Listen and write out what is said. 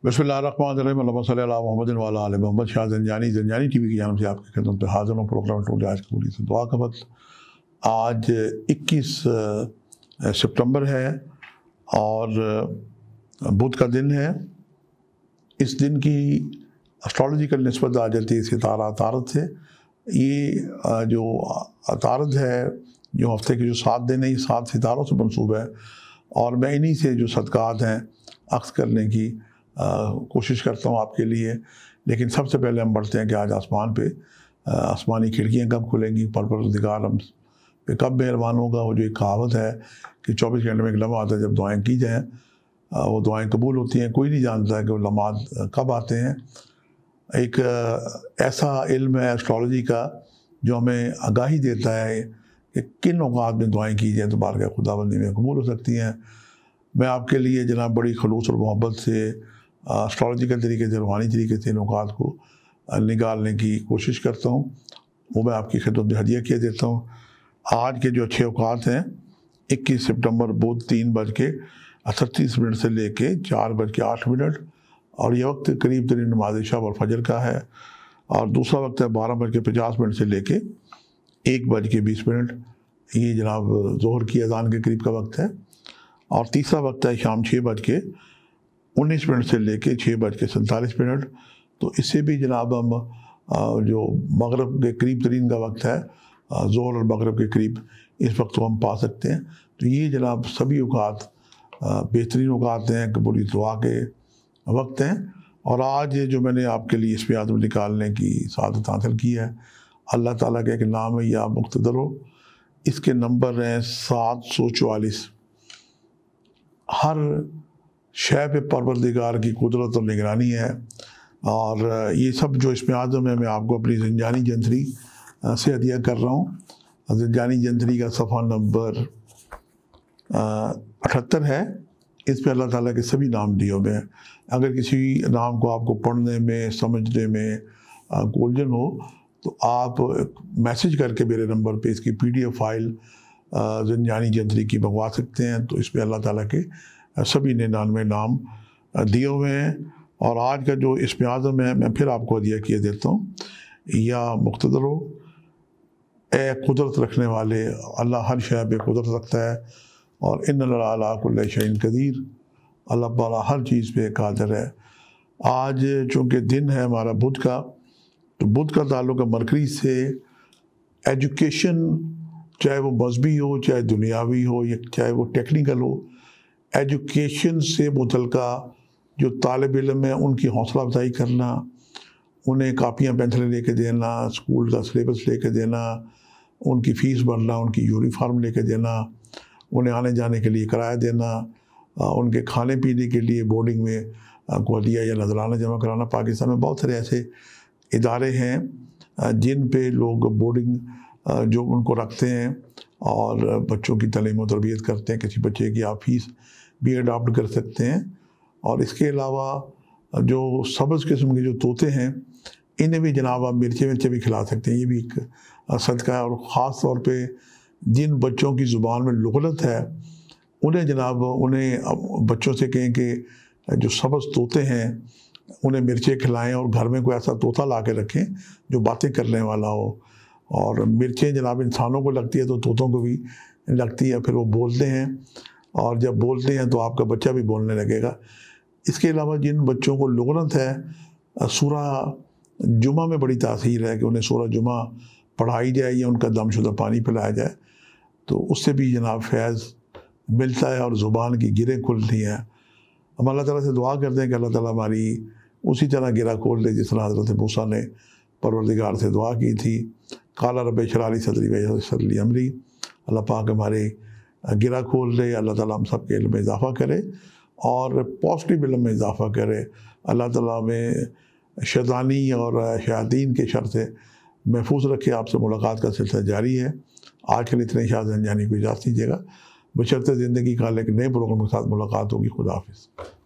बिस्मिल्लाहिर्रहमानिर्रहीम अल्लाहुम्मा सल्ली अला मुहम्मदिन व अला आलि मुहम्मद। शाह ज़ंजानी टीवी की जानिब से आपकी खिदमत में हाज़िर हूँ। प्रोग्राम टूडे आज कबूली से दुआ का वक्त। आज 21 सितंबर है और बुध का दिन है। इस दिन की एस्ट्रोलॉजिकल निस्बत आ जाती है सितारा अतारद से। ये जो अतारद है, जो हफ्ते के जो 7 दिन है, ये 7 सितारों से मंसूब है और मैं इन्हीं से जो सदक़ात हैं अक्स करने की कोशिश करता हूँ आपके लिए। लेकिन सबसे पहले हम बढ़ते हैं कि आज आसमान पे आसमानी खिड़कियाँ कब खुलेंगी, परवरदिगार हम पे कब मेहरबान होगा। वो जो एक कहावत है कि 24 घंटे में एक लम्हा आता है जब दुआएं की जाएँ, वो दुआएं कबूल होती हैं। कोई नहीं जानता है कि वो लम्हात कब आते हैं। एक ऐसा इल्म है एस्ट्रोलॉजी का जो हमें आगाही देता है कि किन औक़ात में दुआएं की जाएँ तो बारगाह खुदाबंदी में कबूल हो सकती हैं। मैं आपके लिए जनाब बड़ी खलूस और मोहब्बत से एस्ट्रोलॉजिकल तरीके से, रूहानी तरीके से इन औक़ात को निकालने की कोशिश करता हूँ। वो मैं आपकी खिदमत में हदिया किया देता हूँ। आज के जो अच्छे औक़ात हैं 21 सितंबर बुध 3:38 से लेके 4:08 और ये वक्त करीब तरीन नमाज इशा और फजर का है। और दूसरा वक्त है 12:50 से लेके 1:20। ये जनाब ज़ोहर की अज़ान के करीब का वक्त है। और तीसरा वक्त है शाम 6:19 से लेके 6:47। तो इससे भी जनाब हम जो मगरब के करीब तरीन का वक्त है, ज़ोहर और मगरब के करीब, इस वक्त को हम पा सकते हैं। तो ये जनाब सभी औक़ात बेहतरीन औक़ात हैं, कबूली दुआ के वक्त हैं। और आज जो मैंने आपके लिए इस पे आदम निकालने की सादत हासिल की है, अल्लाह ताला का एक नाम है या मुक़्तदर हो। इसके नंबर हैं 744। हर शय पे परवरदिगार की कुदरत और निगरानी है। और ये सब जो इसमें आज़म है, मैं आपको अपनी ज़ंजानी जंतरी से हदिया कर रहा हूँ। ज़ंजानी जंतरी का सफ़ा नंबर 78 है। इस पर अल्लाह ताला के सभी नाम दिए हुए हैं। अगर किसी नाम को आपको पढ़ने में, समझने में गोल्डन हो तो आप मैसेज करके मेरे नंबर पे इसकी PDF फाइल ज़ंजानी जंतरी की मंगवा सकते हैं। तो इस पर अल्लाह ताला के सभी 99 नाम दिए हुए हैं। और आज का जो इसमें आज़म है, मैं फिर आपको हदिया किए देता हूँ। या मुक़्तदर हो, ए कुदरत रखने वाले, अल्लाह हर शय पे कुदरत रखता है। और इन्नल्लाह अला कुल्लि शैइन क़दीर, अल्लाह ताला हर चीज़ पे कादिर है। आज चूँकि दिन है हमारा बुध का, तो बुध का ताल्लुक़ मरकरी से एजुकेशन, चाहे वो मजहबी हो, चाहे दुनियावी हो, या चाहे वो टेक्निकल हो, एजुकेशन से मुतल्लिक़ा जो तालिब इल्म है उनकी हौसला अफजाई करना, उन्हें कापियाँ पेंसिलें लेके देना, स्कूल का सिलेबस लेके देना, उनकी फ़ीस भरना, उनकी यूनिफॉर्म लेके देना, उन्हें आने जाने के लिए किराया देना, उनके खाने पीने के लिए बोर्डिंग में को हदिया या नजराना जमा कराना। पाकिस्तान में बहुत सारे ऐसे इदारे हैं जिन पे लोग बोर्डिंग जो उनको रखते हैं और बच्चों की तालीम व तरबियत करते हैं। किसी बच्चे की आप फ़ीस भी अडॉप्ट कर सकते हैं। और इसके अलावा जो सब्ज़ किस्म के जो तोते हैं, इन्हें भी जनाब आप मिर्चें भी खिला सकते हैं। ये भी एक सदका है। और ख़ास तौर पे जिन बच्चों की ज़ुबान में लुग़लत है, उन्हें जनाब बच्चों से कहें कि जो सब्ज़ तोते हैं उन्हें मिर्चें खिलाएं और घर में कोई ऐसा तोता ला के रखें जो बातें करने वाला हो। और मिर्चें जनाब इंसानों को लगती है तो तोतों को भी लगती है, फिर वो बोलते हैं। और जब बोलते हैं तो आपका बच्चा भी बोलने लगेगा। इसके अलावा जिन बच्चों को लुग़लत है, सूरा जुमा में बड़ी तासीर है कि उन्हें सूरा जुमा पढ़ाई जाए या उनका दमशुदा पानी पिलाया जाए, तो उससे भी जनाब फैज़ मिलता है और ज़ुबान की गिरें खुलती हैं। हम अल्लाह ताला से दुआ करते हैं कि अल्लाह ताला हमारी उसी तरह गिरा खोल दे जिस तरह हज़रत मूसा ने परवरदिगार से दुआ की थी, काला रब्बि इश्रह ली सदरी वयस्सिर ली अमरी। अल्लाह पाक हमारे गिरा खोल दे। अल्लाह ताला हम सब के इल्म में इजाफ़ा करे और पॉजिटिव इल्म में इजाफ़ा करे। अल्लाह ताला में शैतानी और शयातीन के शर से महफूज रखे। आपसे मुलाकात का सिलसिला जारी है। आज के लिए इतने शाह ज़ंजानी को इजाज़त दीजिएगा। बशर्ते ज़िंदगी का एक नए प्रोग्राम के साथ मुलाकात होगी। खुदा हाफ़िज़।